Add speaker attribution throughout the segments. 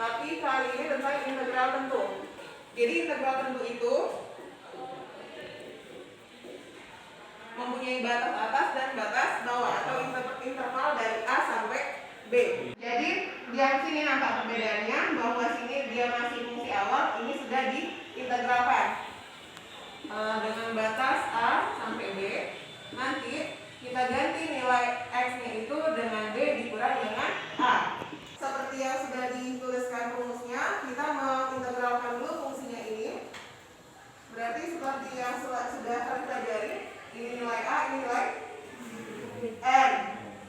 Speaker 1: tapi kali ini tentang integral tentu. Jadi integral tentu itu mempunyai batas atas dan batas bawah atau interval dari A sampai B. Jadi di sini nampak perbedaannya bahwa sini dia masih fungsi awal, ini sudah diintegralkan dengan batas A sampai B. Nanti kita ganti nilai X-nya itu dengan B dikurang dengan A. Seperti yang sudah dituliskan rumusnya, kita mengintegralkan dulu fungsinya ini. Berarti seperti yang sudah kita pelajari, ini nilai A, ini nilai N,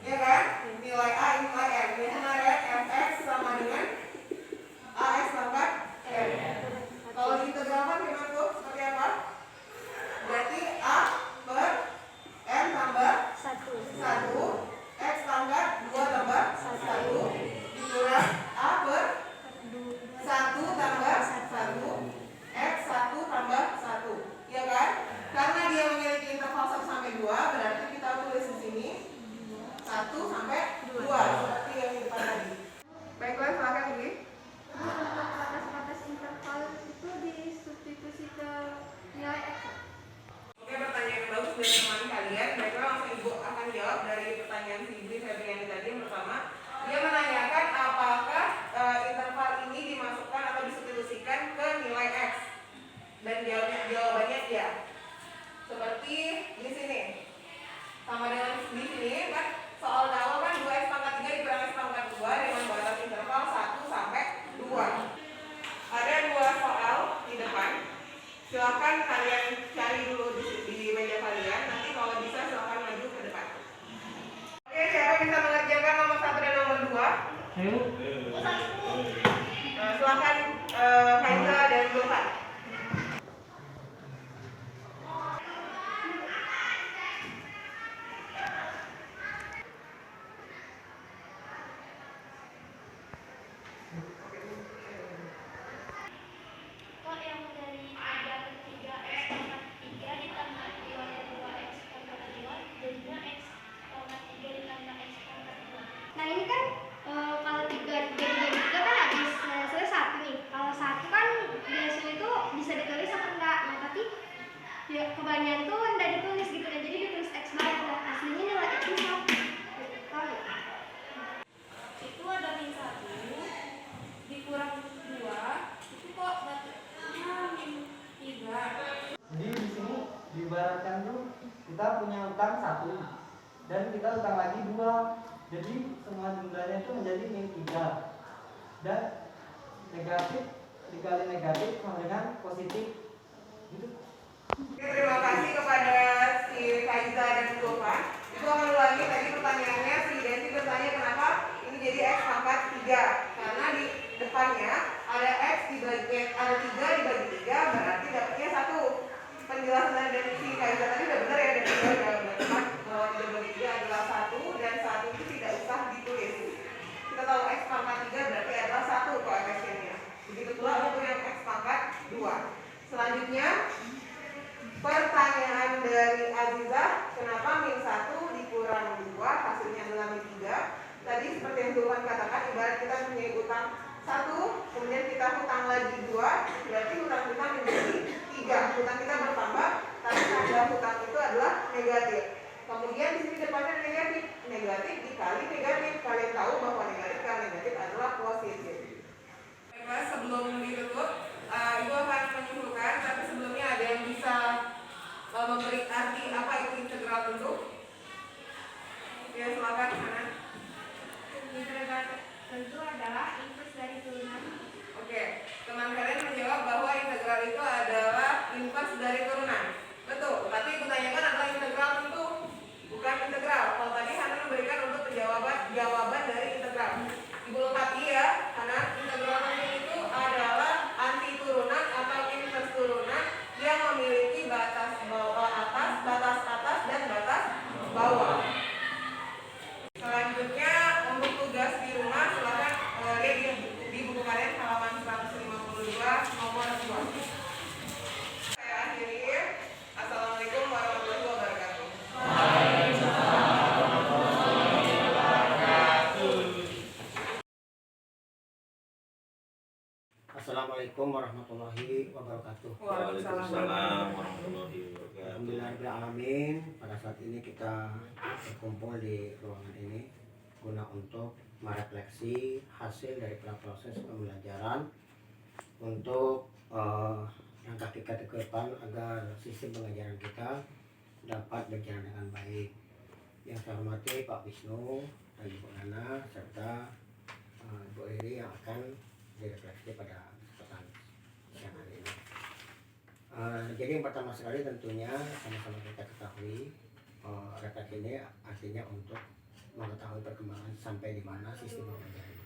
Speaker 1: ya kan? Nilai A, ini nilai N. Ini nilai Fx sama dengan AX pangkat N. Kalau diintegralkan gimana tuh? Seperti apa? Berarti A per N tambah 1, X pangkat 2 tambah 1 dikurang A per 1 tambah 1 X 1 tambah 1, ya kan? Karena dia memiliki interval 1 sampai 2, berarti kita tulis di sini 1 sampai 2 seperti yang di depan tadi. Baiklah, silakan ini.
Speaker 2: Untuk batas-batas interval itu disubstitusi ke nilai X.
Speaker 1: Oke, pertanyaan yang bagus dari teman kalian. Baiklah, langsung Ibu akan jawab dari pertanyaan si Ibu Febriani tadi. Yang pertama, dia menanyakan apakah interval ini dimasukkan atau disubstitusikan ke nilai X. Dan jawabannya iya. Seperti di sini. Sama dengan di sini kan soal awal kan 2x pangkat 3 dikurang x pangkat 2 dengan batas interval 1 sampai 2. Ada 2 soal di depan. Silakan kalian cari dulu di meja kalian. Nanti kalau bisa silakan maju ke depan. Oke, siapa bisa mengerjakan nomor 1 dan nomor 2?
Speaker 3: Ayo.
Speaker 1: Silakan Faiza dan Zulfan.
Speaker 2: Kok yang dari 3 per 3 X pangkat 3 ditambah 2 per 2 X pangkat 2 jadinya X pangkat 3 ditambah X pangkat 2. Nah ini kan kalau 3 jadi 3 kan habis saya 1 nih. Kalau 1 kan biasanya itu bisa ditulis apa enggak. Nah tapi ya, kebanyakan tuh enggak ditulis gitu kan. Jadi ditulis X banyak. Nah aslinya nilai X itu 1. Tahu ya? Itu ada min 1 dikurang 2 itu kok batanya min 3.
Speaker 3: Jadi di sini diibaratkan tuh kita punya utang 1 dan kita utang lagi 2. Jadi semua jumlahnya itu menjadi min 3. Dan negatif dikali negatif sama dengan positif. Gitu.
Speaker 1: Oke, terima kasih kepada si Faiza dan Zulfan. Itu akan ulangi tadi pertanyaannya si Desi bertanya kenapa ini jadi X pangkat 3. Karena di depannya ada X dibagi ada 3 dibagi 3 berarti dapatnya 1. Penjelasan dari si Faiza tadi udah benar ya, dan juga udah benar bahwa 3 bagi 3 adalah 1 dan 1 itu tidak usah ditulis. Kita tahu X pangkat 3 berarti adalah 1 koefisiennya. Begitu pula untuk yang X pangkat 2. Selanjutnya pertanyaan dari Azizah, kenapa min 1 dikurang 2 hasilnya adalah min 3. Tadi seperti yang Zulfan katakan, ibarat kita punya utang 1, kemudian kita hutang lagi 2, berarti hutang kita menjadi 3. Hutang kita bertambah, tapi tanda hutang itu adalah negatif. Kemudian di sini depannya negatif, negatif dikali negatif. Kalian tahu bahwa negatif kali negatif adalah positif. Baiklah, sebelum ditutup, Ibu akan menyimpulkan, tapi sebelumnya ada yang bisa memberi arti apa itu integral tentu? Ya, silakan Hanan.
Speaker 2: Integral tentu adalah inverse dari turunan.
Speaker 1: Oke, teman kalian menjawab bahwa integral itu adalah inverse dari turunan. Betul, tapi Ibu tanyakan adalah integral tentu, bukan integral. Kalau tadi Hanan memberikan untuk jawaban dari integral. Ibu lengkapi ya, Hanan. Integral tentu itu adalah anti turunan atau inverse turunan yang memiliki batas atas, dan batas bawah. Selanjutnya untuk tugas di rumah silakan lihat di buku kalian halaman 152 nomor 2. Saya akhiri. Assalamualaikum warahmatullahi wabarakatuh.
Speaker 4: Assalamualaikum warahmatullahi wabarakatuh.
Speaker 5: Waalaikumsalam warahmatullahi wabarakatuh.
Speaker 4: Alhamdulillahirrahmanirrahim. Pada saat ini kita berkumpul di ruangan ini guna untuk merefleksi hasil dari proses pembelajaran untuk langkah kita ke depan agar sistem pengajaran kita dapat berjalan dengan baik. Yang saya hormati Pak Wisnu dan Ibu Nana serta Bu Riri yang akan direfleksi pada kesempatan siang hari ini. Jadi yang pertama sekali tentunya sama-sama kita ketahui refleksi ini artinya untuk mengetahui perkembangan sampai di mana sistem pembelajaran.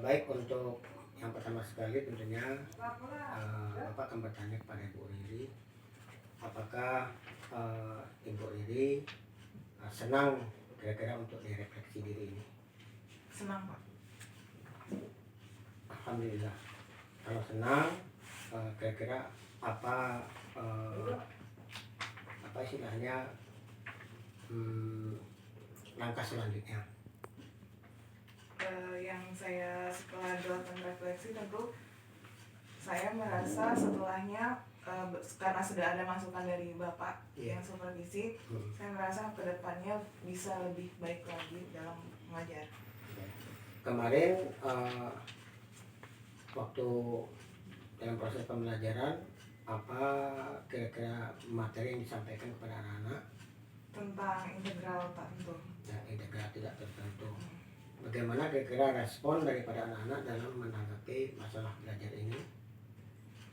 Speaker 4: Baik untuk yang pertama sekali tentunya Bapak akan bertanya kepada Ibu Riri, apakah Ibu Riri senang kira-kira untuk direfleksi diri ini?
Speaker 1: Senang, Pak.
Speaker 4: Alhamdulillah. Kalau senang, kira-kira apa istilahnya langkah selanjutnya?
Speaker 1: Yang saya setelah dilakukan refleksi tentu saya merasa setelahnya karena sudah ada masukan dari Bapak yang supervisi, saya merasa kedepannya bisa lebih baik lagi dalam mengajar.
Speaker 4: Kemarin waktu dalam proses pembelajaran apa kira-kira materi yang disampaikan kepada anak-anak?
Speaker 1: Tentang integral tak tentu.
Speaker 4: Ya, integral tidak tertentu. Bagaimana kira-kira respon daripada anak-anak dalam menanggapi masalah belajar ini?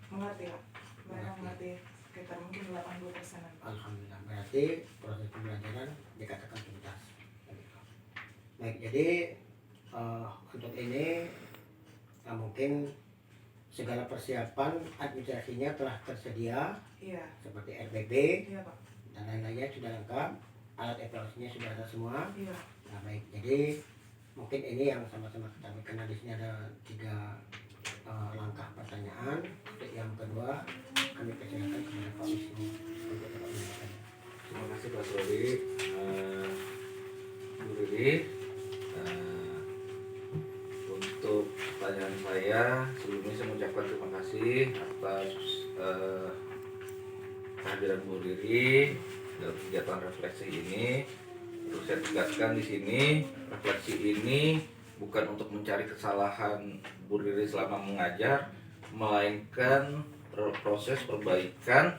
Speaker 1: Mengerti, Pak. Mereka mengerti sekitar mungkin 80%.
Speaker 4: Alhamdulillah, berarti proses pembelajaran dikatakan tuntas. Baik, jadi untuk ini mungkin segala persiapan administrasinya telah tersedia,
Speaker 1: Iya.
Speaker 4: seperti RBB
Speaker 1: Iya, Pak.
Speaker 4: dan lain-lainnya sudah lengkap, alat evaluasinya sudah ada semua.
Speaker 1: Iya.
Speaker 4: Nah, baik, jadi mungkin ini yang sama-sama kita karena di sini ada 3 langkah pertanyaan. Untuk yang kedua kami persilakan kepada Pak Wisnu untuk dapat menyampaikan.
Speaker 5: Terima kasih Pak Sori, Bu Riri. Untuk pertanyaan saya, sebelumnya saya mengucapkan terima kasih atas kehadiran Bu Riri dalam kegiatan refleksi ini. Untuk saya tegaskan di sini, refleksi ini bukan untuk mencari kesalahan Bu Riri selama mengajar, melainkan proses perbaikan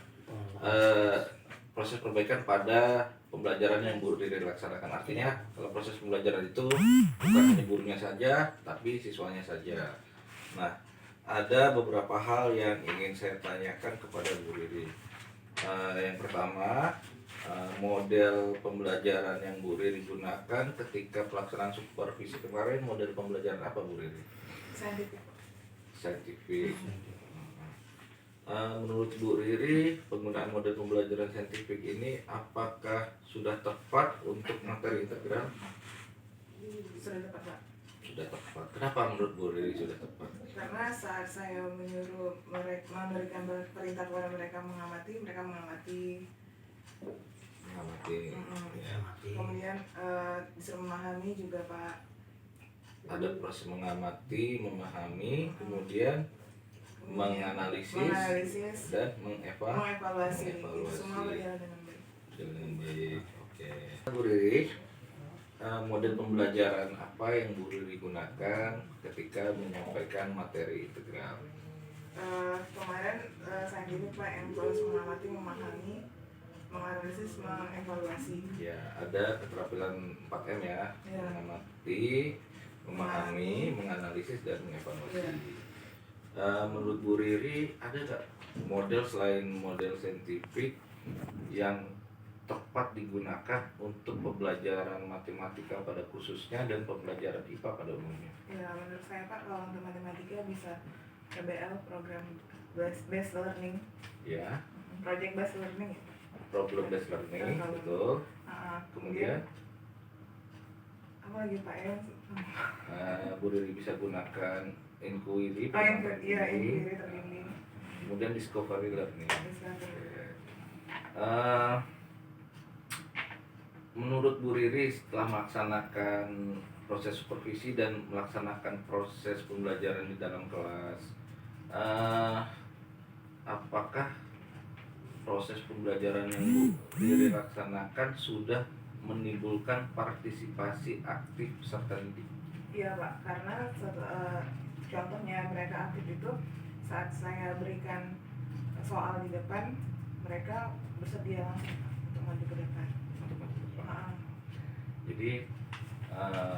Speaker 5: pada pembelajaran yang Bu Riri laksanakan. Artinya kalau proses pembelajaran itu bukan hanya gurunya saja, tapi siswanya saja. Nah, ada beberapa hal yang ingin saya tanyakan kepada Bu Riri. Yang pertama, model pembelajaran yang Bu Riri gunakan ketika pelaksanaan supervisi kemarin, model pembelajaran apa Bu Riri? Saintifik. Menurut Bu Riri, penggunaan model pembelajaran saintifik ini apakah sudah tepat untuk materi integral?
Speaker 1: Sudah tepat, Pak.
Speaker 5: Sudah tepat. Kenapa menurut Bu Riri sudah tepat?
Speaker 1: Karena saat saya menyuruh mereka memberikan perintah kepada mereka mengamati, mereka mengamati.
Speaker 5: Ya.
Speaker 1: Kemudian disuruh memahami juga, Pak.
Speaker 5: Ada proses mengamati, memahami, kemudian menganalisis dan
Speaker 1: mengevaluasi. Semua berjalan dengan baik.
Speaker 5: Dengan baik. Oke. Bu Riri, model pembelajaran apa yang Bu Riri gunakan ketika menyampaikan materi integral?
Speaker 1: Kemarin saya gitu, Pak, yang proses mengamati, memahami, menganalisis, mengevaluasi.
Speaker 5: Ya, ada keterampilan 4M ya.
Speaker 1: Ya.
Speaker 5: Mengamati, memahami, menganalisis dan mengevaluasi.
Speaker 1: Ya.
Speaker 5: Menurut Bu Riri, ada nggak model selain model saintifik yang tepat digunakan untuk pembelajaran matematika pada khususnya dan pembelajaran IPA pada umumnya?
Speaker 1: Ya, menurut saya, Pak, kalau untuk matematika bisa PBL, program based learning.
Speaker 5: Ya.
Speaker 1: Project based learning.
Speaker 5: Problem based learning, betul. Kemudian
Speaker 1: apa lagi, Pak, ya?
Speaker 5: Bu Riri bisa gunakan inquiry,
Speaker 1: inquiry terbimbing.
Speaker 5: kemudian discovery learning. menurut Bu Riri setelah melaksanakan proses supervisi dan melaksanakan proses pembelajaran di dalam kelas, apakah proses pembelajaran yang Bu Riri laksanakan sudah menimbulkan partisipasi aktif peserta didik?
Speaker 1: Iya Pak, karena contohnya mereka aktif itu saat saya berikan soal di depan, mereka bersedia langsung untuk maju ke depan.
Speaker 5: Jadi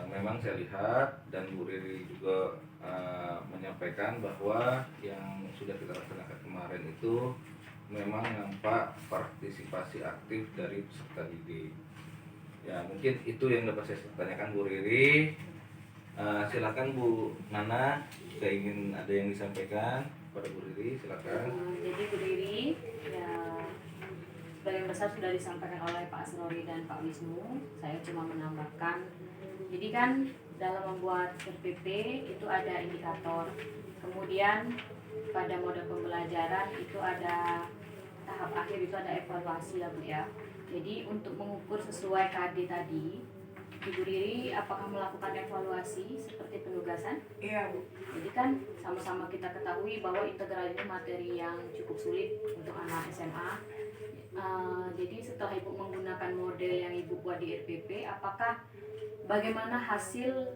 Speaker 5: memang saya lihat dan Bu Riri juga menyampaikan bahwa yang sudah kita laksanakan kemarin itu memang nampak partisipasi aktif dari peserta didik. Ya mungkin itu yang dapat saya tanyakan Bu Riri. Silakan Bu Nana, jika ingin ada yang disampaikan kepada Bu Riri, silakan.
Speaker 6: Jadi Bu Riri, ya sebagian besar sudah disampaikan oleh Pak Asrori dan Pak Wisnu. Saya cuma menambahkan, jadi kan dalam membuat RPP itu ada indikator, kemudian pada mode pembelajaran itu ada tahap akhir, itu ada evaluasi ya Bu ya. Jadi untuk mengukur sesuai KD tadi, Ibu Riri apakah melakukan evaluasi seperti penugasan?
Speaker 1: Iya Bu.
Speaker 6: Jadi kan sama-sama kita ketahui bahwa integral ini materi yang cukup sulit untuk anak SMA. Jadi setelah Ibu menggunakan model yang Ibu buat di RPP, apakah bagaimana hasil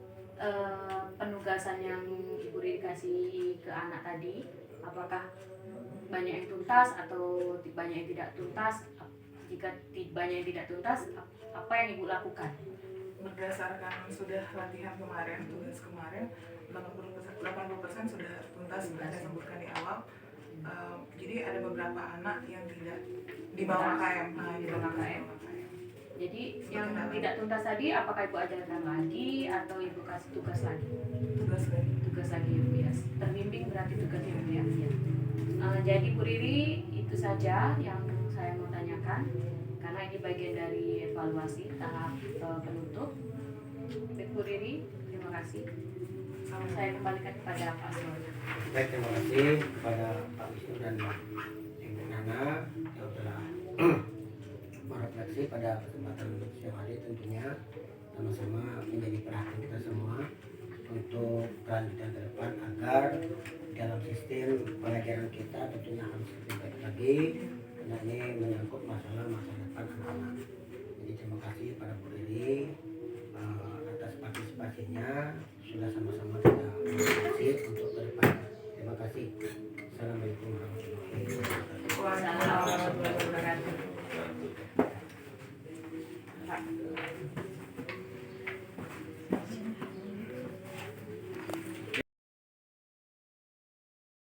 Speaker 6: penugasan yang Ibu Riri kasih ke anak tadi? Apakah banyak yang tuntas atau banyak yang tidak tuntas? Jika banyak yang tidak tuntas, apa yang Ibu lakukan?
Speaker 1: Berdasarkan sudah latihan kemarin, tugas kemarin, 80% sudah tuntas, sudah saya sebutkan di awal. Jadi ada beberapa anak yang tidak di bawah KM, di bawah KM.
Speaker 6: Jadi yang tidak tuntas tadi, apakah Ibu ajarkan lagi atau Ibu kasih tugas lagi? Tugas lagi Ibu ya. Terbimbing berarti tugasnya Ibu ya. Jadi Bu Riri, itu saja yang saya mau tanyakan, karena ini bagian dari evaluasi tahap penutup. Bu Riri, terima kasih. Saya kembalikan kepada Pak Asrori.
Speaker 4: Baik, terima kasih kepada Pak Wisnu dan Ibu Nana yang telah merefleksi pada kesempatan siang hari, tentunya sama-sama menjadi perhatian kita semua untuk kelanjutan ke depan agar dalam sistem pengajaran kita tentunya harus lebih baik lagi, karena ini menyangkut masalah masa depan anak-anak. Jadi terima kasih pada Bu Riri atas partisipasinya, sudah sama-sama kita berhasil untuk ke depan. Terima kasih. Assalamualaikum warahmatullahi wabarakatuh.
Speaker 1: Waalaikumsalam warahmatullahi wabarakatuh. Pak.